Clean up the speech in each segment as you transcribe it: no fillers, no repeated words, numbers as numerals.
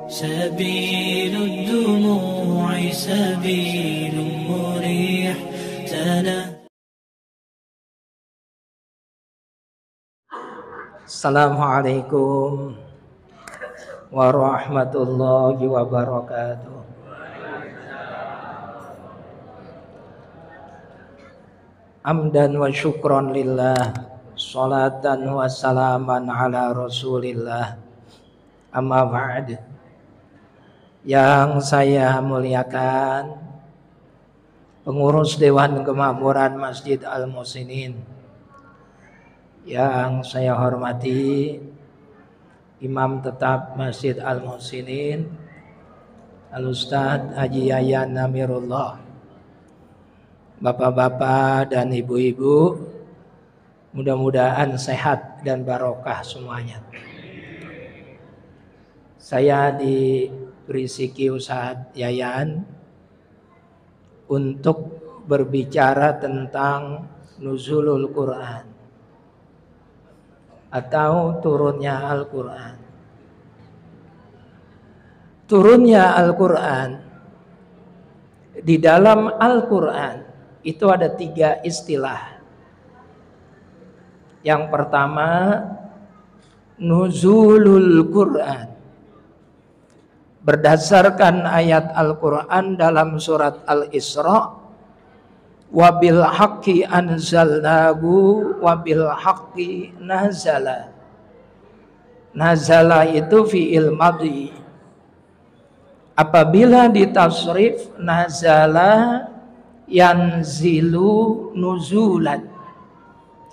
سبيل الدموع سبيل مريح Assalamualaikum warahmatullahi wabarakatuh. Amdan wa syukron lillah, salatan wa salaman ala rasulillah. Amma ba'd. Yang saya muliakan pengurus Dewan Kemakmuran Masjid Al-Muhsinin, yang saya hormati Imam Tetap Masjid Al-Muhsinin Al-Ustadz Haji Yayan Namirullah, bapak-bapak dan ibu-ibu, mudah-mudahan sehat dan barokah semuanya. Saya diberi siki Ustadz Yayan untuk berbicara tentang nuzulul Quran atau turunnya Al-Quran. Turunnya Al-Quran, di dalam Al-Quran itu ada 3 istilah. Yang pertama, nuzulul Quran, berdasarkan ayat Al-Quran dalam surat Al-Isra, wabil haqqi anzalnahu wabil haqqi nazala. Nazala itu fi'il madhi. Apabila ditasrif nazala yanzilu nuzulan,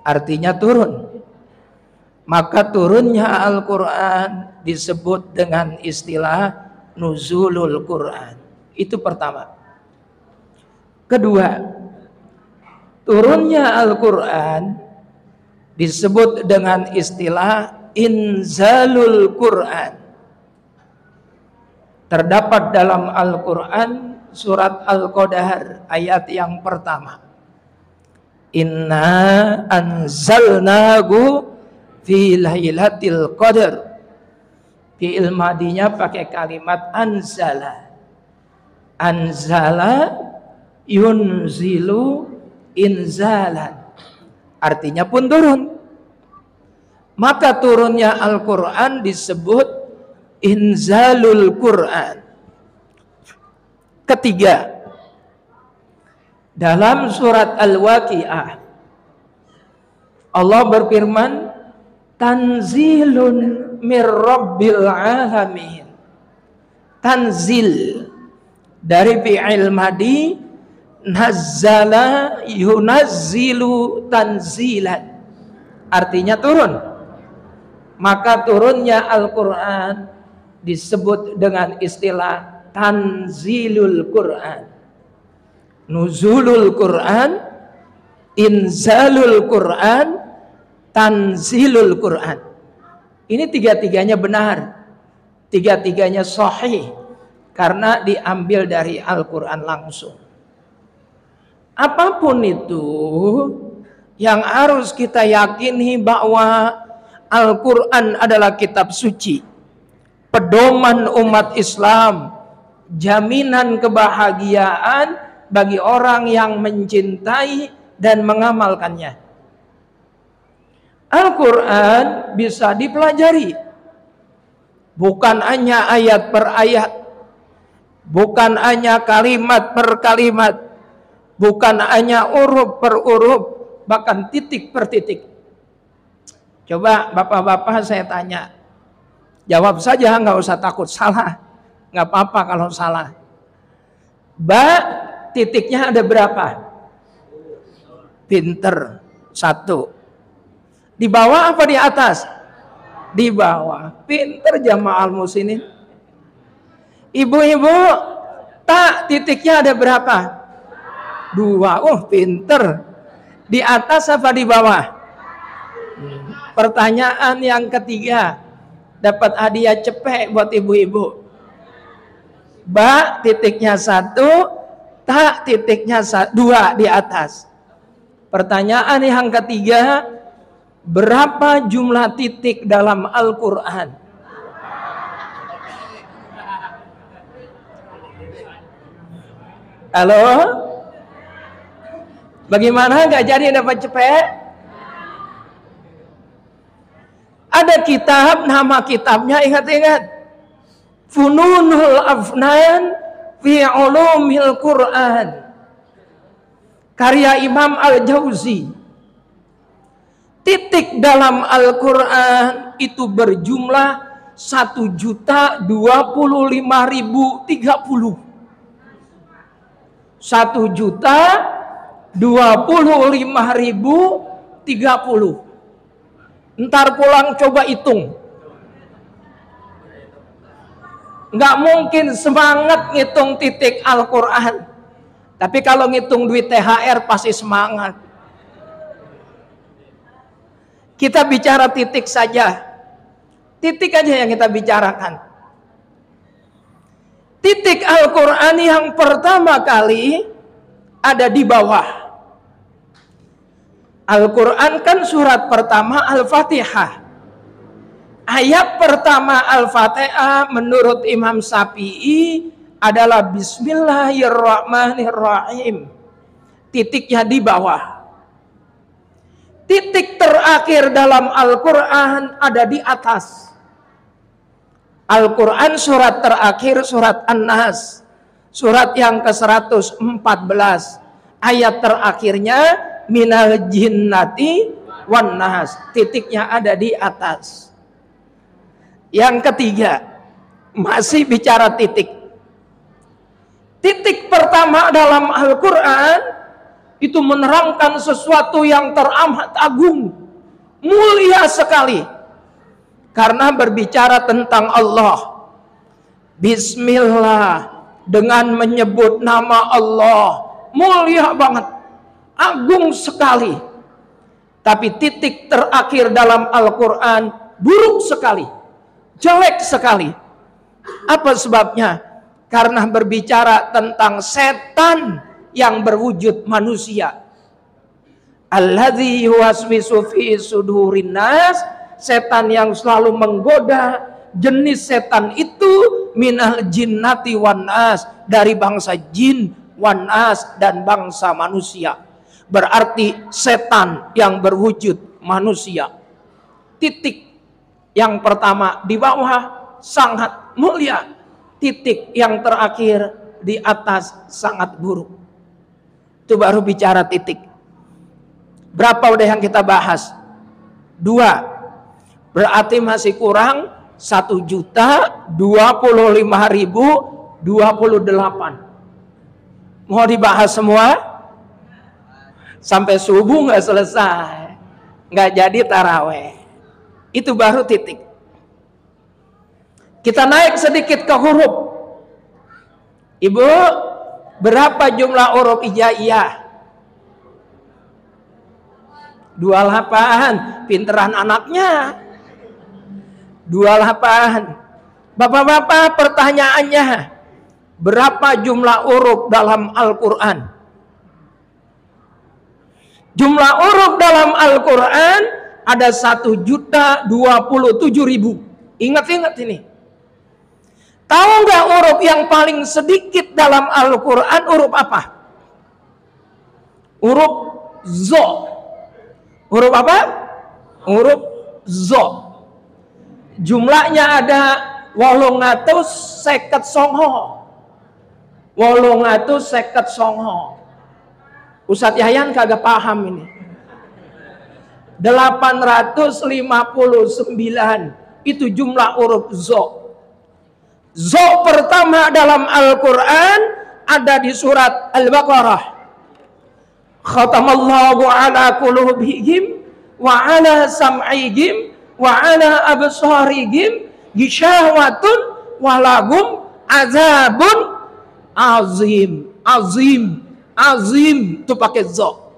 artinya turun. Maka turunnya Al-Quran disebut dengan istilah nuzulul Quran. Itu pertama. Kedua, turunnya Al-Quran disebut dengan istilah inzalul Quran. Terdapat dalam Al-Quran surat Al-Qadar ayat yang pertama. Inna anzalnahu fi lailatul qadar. Fi'il madinya pakai kalimat anzala. Anzala yunzilu inzalan, artinya pun turun. Maka turunnya Al-Quran disebut inzalul Quran. Ketiga, dalam surat Al-Waqi'ah Allah berfirman, tanzilun mir rabbil alamin. Tanzil dari fi'il madi, nazzala yunazzilu tanzilan, artinya turun. Maka turunnya Al-Quran disebut dengan istilah tanzilul Quran, nuzulul Quran, inzalul Quran, tanzilul Quran. Ini tiga-tiganya benar, tiga-tiganya sahih, karena diambil dari Al-Quran langsung. Apapun itu, yang harus kita yakini bahwa Al-Quran adalah kitab suci, pedoman umat Islam, jaminan kebahagiaan bagi orang yang mencintai dan mengamalkannya. Al-Quran bisa dipelajari, bukan hanya ayat per ayat, bukan hanya kalimat per kalimat, bukan hanya huruf per huruf, bahkan titik per titik. Coba bapak-bapak saya tanya, jawab saja, nggak usah takut salah, nggak apa-apa kalau salah. Ba, titiknya ada berapa? Pinter, 1. Di bawah apa di atas? Di bawah. Pinter jamaah Al-Muhsinin. Ibu-ibu, tak, titiknya ada berapa? 2. Oh, pinter. Di atas apa di bawah? Pertanyaan yang ketiga, dapat hadiah cepek buat ibu-ibu. Ba, titiknya 1, tak, titiknya 2 di atas. Pertanyaan yang ketiga, berapa jumlah titik dalam Al-Quran? Halo? Bagaimana, nggak jadi dapat cepet? Ada kitab, nama kitabnya ingat-ingat. Fununul Afnan fi Ulumil Quran. Karya Imam Al-Jauzi. Titik dalam Al-Quran itu berjumlah 1.025.030. 1.025.030. Ntar pulang coba hitung. Nggak mungkin semangat ngitung titik Al-Quran. Tapi kalau ngitung duit THR pasti semangat. Kita bicara titik saja. Titik aja yang kita bicarakan. Titik Al-Quran yang pertama kali ada di bawah. Al-Quran kan surat pertama Al-Fatihah. Ayat pertama Al-Fatihah menurut Imam Syafi'i adalah Bismillahirrahmanirrahim. Titiknya di bawah. Titik terakhir dalam Al-Quran ada di atas. Al-Quran surat terakhir surat An-Nas. Surat yang ke-114. Ayat terakhirnya minal jinnati wan nas. Titiknya ada di atas. Yang ketiga, masih bicara titik. Titik pertama dalam Al-Quran itu menerangkan sesuatu yang teramat agung, mulia sekali. Karena berbicara tentang Allah. Bismillah, dengan menyebut nama Allah, mulia banget, agung sekali. Tapi titik terakhir dalam Al-Quran buruk sekali, jelek sekali. Apa sebabnya? Karena berbicara tentang setan yang berwujud manusia. Alladzi yuwaswisu fi sudurin nas, setan yang selalu menggoda. Jenis setan itu minal jinnati wan nas, dari bangsa jin, wan nas, dan bangsa manusia. Berarti setan yang berwujud manusia. Titik yang pertama di bawah sangat mulia. Titik yang terakhir di atas sangat buruk. Itu baru bicara titik. Berapa udah yang kita bahas? 2. Berarti masih kurang 1.025.028. Mau dibahas semua? Sampai subuh nggak selesai. Nggak jadi taraweh. Itu baru titik. Kita naik sedikit ke huruf. Ibu, berapa jumlah huruf hijaiyah? 28. Pinteran anaknya. 28. Bapak-bapak, pertanyaannya, berapa jumlah huruf dalam Al-Quran? Jumlah huruf dalam Al-Quran ada 1.027.000. Ingat-ingat ini. Tahu nggak huruf yang paling sedikit dalam Al-Quran huruf apa? Huruf zo. Huruf apa? Huruf zo. Jumlahnya ada 850. 850. Ustadz Yayan kagak paham ini. 859 itu jumlah huruf zo. Zo pertama dalam Al-Quran ada di surat Al-Baqarah. Khatamallahu ala qulubihim wa ala sam'ihim wa ala absarihim ghishawatun wa lahum azabun azim. Azim itu pakai zo.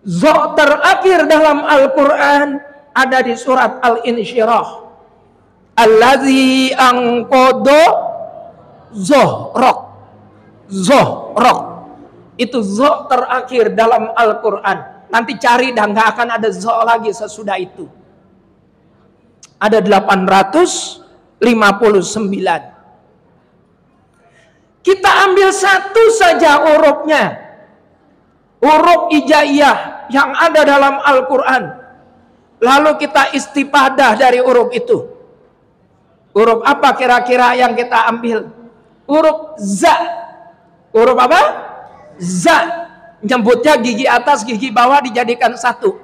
Zo terakhir dalam Al-Quran ada di surat Al-Insyirah. Allazi angkodo zohrok. Itu zo terakhir dalam Al-Quran. Nanti cari dan gak akan ada zo lagi sesudah itu. Ada 859. ambil satu saja hurufnya, huruf hijaiyah yang ada dalam Al-Quran, lalu kita istifadah dari huruf itu. Huruf apa kira-kira yang kita ambil? Huruf za. Huruf apa? Za. Nyebutnya gigi atas, gigi bawah dijadikan satu.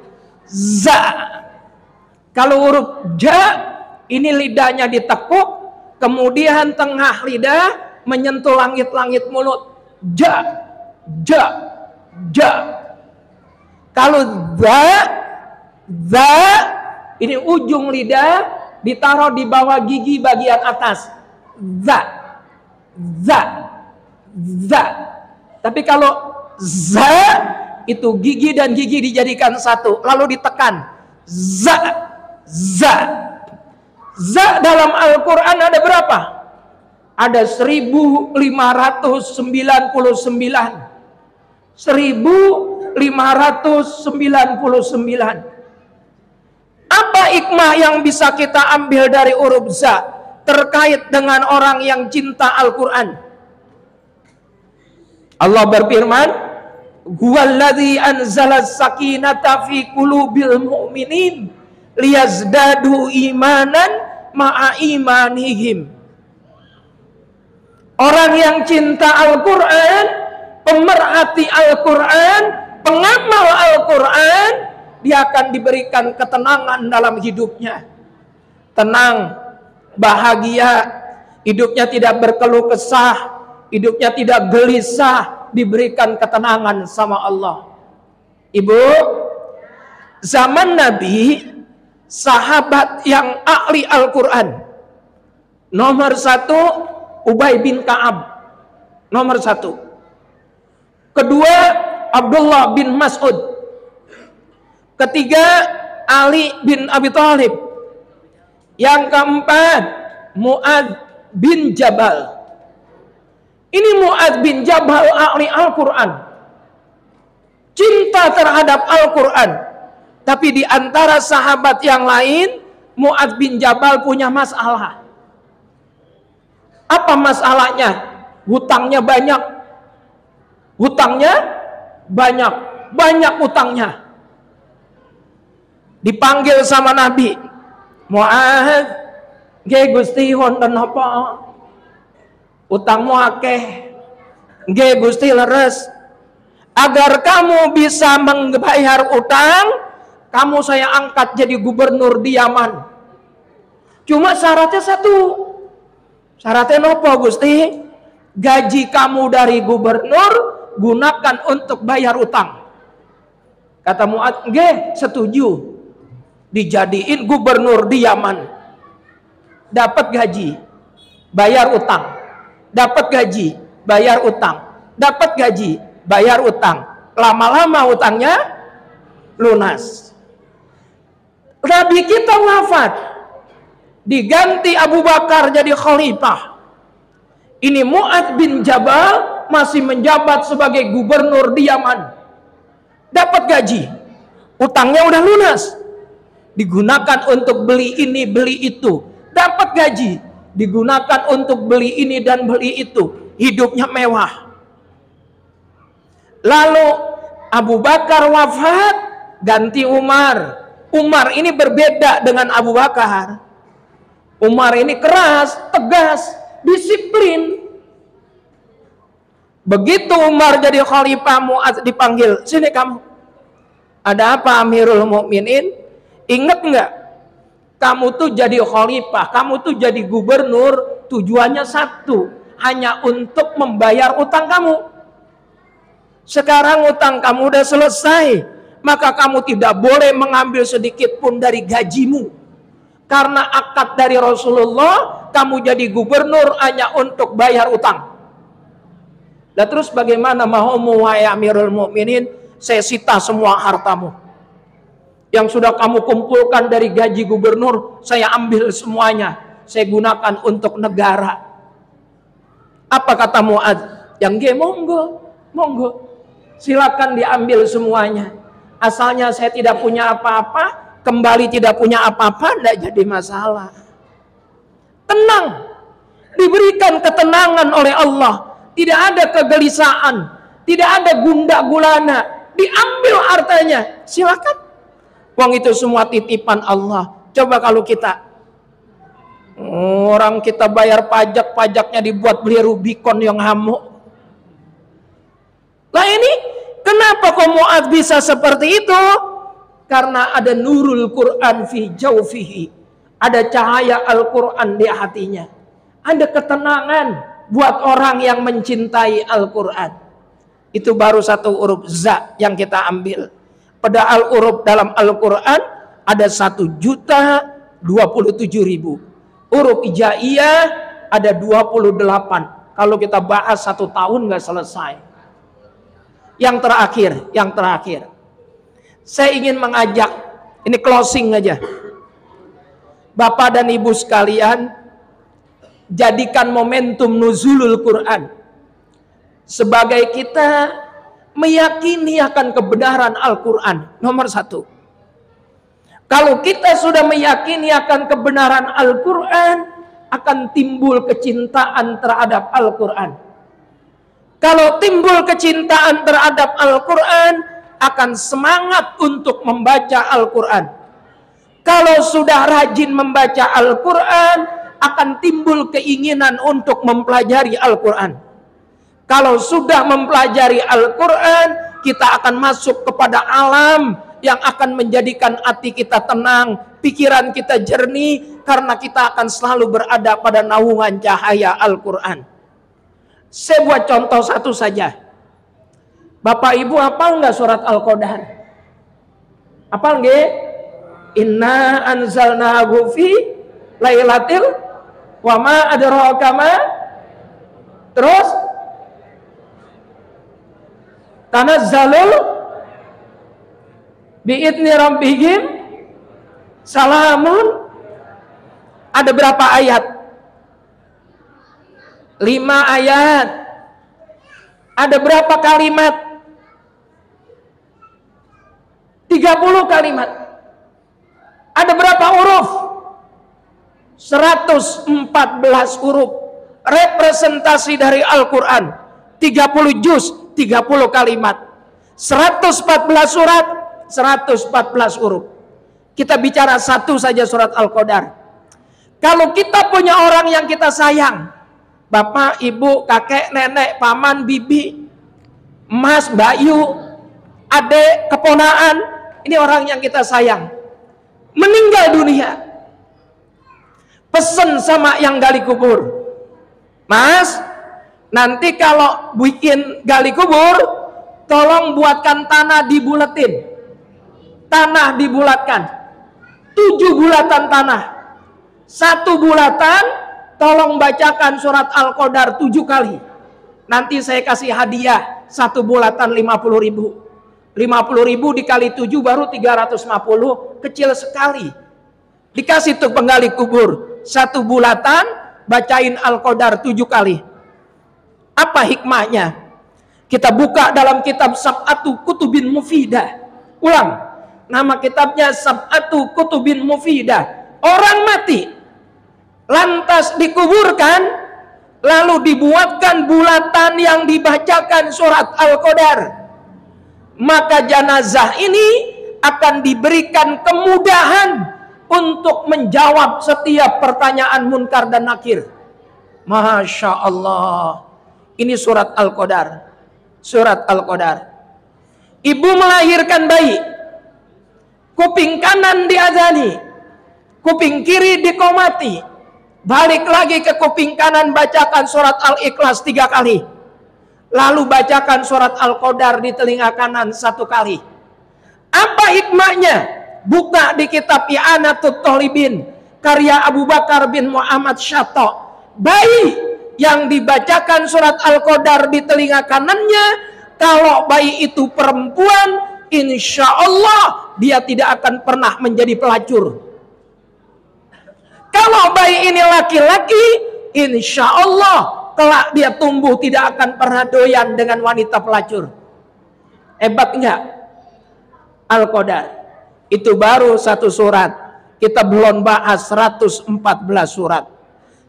Za. Kalau huruf ja, ini lidahnya ditekuk, kemudian tengah lidah menyentuh langit-langit mulut. Ja, ja, ja. Kalau za, ini ujung lidah ditaruh di bawah gigi bagian atas. Za, za, za. Tapi kalau za, itu gigi dan gigi dijadikan satu, lalu ditekan. Za, za. Za dalam Al-Quran ada berapa? Ada 1599. 1599. Apa hikmah yang bisa kita ambil dari huruf za terkait dengan orang yang cinta Al-Quran? Allah berfirman, "Huwallazi anzala as-sakinata fi qulubil mu'minin liyazdadu imanan ma'a imanihim." Orang yang cinta Al-Quran, pemerhati Al-Quran, pengamal Al-Quran, dia akan diberikan ketenangan dalam hidupnya. Tenang, bahagia, hidupnya tidak berkeluh kesah, hidupnya tidak gelisah, diberikan ketenangan sama Allah. Ibu, zaman Nabi, sahabat yang ahli Al-Quran, nomor satu Ubay bin Ka'ab, nomor satu. Kedua Abdullah bin Mas'ud. Ketiga Ali bin Abi Thalib. Yang keempat Mu'adz bin Jabal. Ini Mu'adz bin Jabal ahli Al-Quran, cinta terhadap Al-Quran. Tapi di antara sahabat yang lain, Mu'adz bin Jabal punya masalah. Apa masalahnya? Hutangnya banyak. Hutangnya banyak. Banyak hutangnya. Dipanggil sama Nabi. Mu'adz, nggih Gusti wonten apa? Utangmu akeh. Nggih Gusti leres. Agar kamu bisa membayar utang, kamu saya angkat jadi gubernur di Yaman. Cuma syaratnya satu. Syaratnya nopo Gusti? Gaji kamu dari gubernur gunakan untuk bayar utang. Kata Mu'adz, nggih setuju. Dijadiin gubernur di Yaman. Dapat gaji, bayar utang. Dapat gaji, bayar utang. Dapat gaji, bayar utang. Lama-lama utangnya lunas. Nabi kita wafat, diganti Abu Bakar jadi khalifah. Ini Mu'adz bin Jabal masih menjabat sebagai gubernur di Yaman. Dapat gaji, utangnya udah lunas, digunakan untuk beli ini beli itu. Dapat gaji, digunakan untuk beli ini dan beli itu. Hidupnya mewah. Lalu Abu Bakar wafat, ganti Umar. Umar ini berbeda dengan Abu Bakar. Umar ini keras, tegas, disiplin. Begitu Umar jadi khalifah, Mu'adz dipanggil, sini kamu. Ada apa Amirul Mukminin? Ingat nggak? Kamu tuh jadi khalifah, kamu tuh jadi gubernur, tujuannya satu, hanya untuk membayar utang kamu. Sekarang utang kamu udah selesai, maka kamu tidak boleh mengambil sedikit pun dari gajimu. Karena akad dari Rasulullah, kamu jadi gubernur hanya untuk bayar utang. Lah terus bagaimana maumu wahai Amirul Mukminin? Saya sita semua hartamu. Yang sudah kamu kumpulkan dari gaji gubernur, saya ambil semuanya. Saya gunakan untuk negara. Apa kata Mu'adz? Yang nggih monggo, monggo. Silakan diambil semuanya. Asalnya saya tidak punya apa-apa, kembali tidak punya apa-apa, tidak jadi masalah. Tenang, diberikan ketenangan oleh Allah. tidak ada kegelisahan, tidak ada gundah gulana, diambil hartanya, silakan. Uang itu semua titipan Allah. Coba kalau kita, orang kita bayar pajak, pajaknya dibuat beli Rubicon yang hamuk. Lah ini kenapa kok Mu'adz bisa seperti itu? Karena ada nurul Quran fi jaufihi, ada cahaya Al-Quran di hatinya, ada ketenangan buat orang yang mencintai Al-Quran. Itu baru satu huruf za yang kita ambil. Padahal huruf dalam Al-Quran ada 1.027.000. Huruf hijaiyah ada 28. Kalau kita bahas 1 tahun nggak selesai. Yang terakhir, saya ingin mengajak, ini closing aja, Bapak dan Ibu sekalian, jadikan momentum nuzulul Quran sebagai kita meyakini akan kebenaran Al-Quran. Nomor 1, kalau kita sudah meyakini akan kebenaran Al-Quran, akan timbul kecintaan terhadap Al-Quran. Kalau timbul kecintaan terhadap Al-Quran, akan semangat untuk membaca Al-Quran. Kalau sudah rajin membaca Al-Quran, akan timbul keinginan untuk mempelajari Al-Quran. Kalau sudah mempelajari Al-Quran, kita akan masuk kepada alam yang akan menjadikan hati kita tenang, pikiran kita jernih, karena kita akan selalu berada pada naungan cahaya Al-Quran. Saya buat contoh satu saja. Bapak Ibu hafal nggak surat Al-Qadar? Hafal nggak? Inna anzalnahu fi lailatil wa ma adraka ma. Terus tanazzalul bi'idni rabbihim salamun. Ada berapa ayat? 5 ayat. Ada berapa kalimat? 30 kalimat. Ada berapa huruf? 114 huruf. Representasi dari Al-Quran. 30 juz, 30 kalimat. 114 surat, 114 huruf. Kita bicara satu saja surat Al-Qadar. Kalau kita punya orang yang kita sayang, bapak, ibu, kakek, nenek, paman, bibi, emas, bayu, adik, keponaan, ini orang yang kita sayang, meninggal dunia, pesen sama yang gali kubur, Mas, nanti kalau bikin gali kubur, tolong buatkan tanah dibuletin, tanah dibulatkan, 7 bulatan tanah, 1 bulatan, tolong bacakan surat Al-Qadar 7 kali. Nanti saya kasih hadiah 1 bulatan 50.000. 50.000 dikali 7 baru 350, kecil sekali. Dikasih tuh penggali kubur 1 bulatan, bacain Al-Qadar 7 kali. Apa hikmahnya? Kita buka dalam kitab Sab'atu Kutubin Mufidah. Ulang, nama kitabnya Sab'atu Kutubin Mufidah. Orang mati lantas dikuburkan, lalu dibuatkan bulatan yang dibacakan surat Al-Qadar, maka jenazah ini akan diberikan kemudahan untuk menjawab setiap pertanyaan munkar dan nakir. Masya Allah. Ini surat Al-Qadar. Surat Al-Qadar. Ibu melahirkan bayi, kuping kanan diazani, kuping kiri dikomati, balik lagi ke kuping kanan, bacakan surat Al-Ikhlas 3 kali, lalu bacakan surat Al-Qadar di telinga kanan 1 kali. Apa hikmahnya? Buka di kitab I'anatut Thalibin karya Abu Bakar bin Muhammad Syato. Bayi yang dibacakan surat Al-Qadar di telinga kanannya, kalau bayi itu perempuan, insya Allah dia tidak akan pernah menjadi pelacur. Kalau bayi ini laki-laki, insya Allah kelak dia tumbuh tidak akan pernah doyan dengan wanita pelacur. Hebat enggak? Al-Qadar. Itu baru 1 surat. Kita belum bahas 114 surat.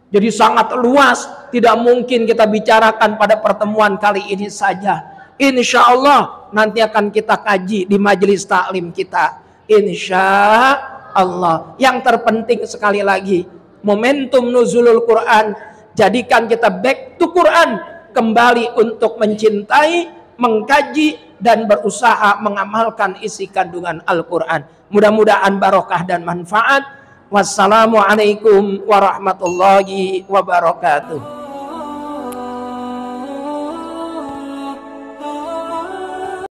Jadi sangat luas, tidak mungkin kita bicarakan pada pertemuan kali ini saja. Insya Allah nanti akan kita kaji di majelis taklim kita. Insya Allah. Yang terpenting sekali lagi, momentum nuzulul Quran, jadikan kita back to Quran, kembali untuk mencintai, mengkaji, dan berusaha mengamalkan isi kandungan Al-Quran. Mudah-mudahan barokah dan manfaat. Wassalamualaikum warahmatullahi wabarakatuh.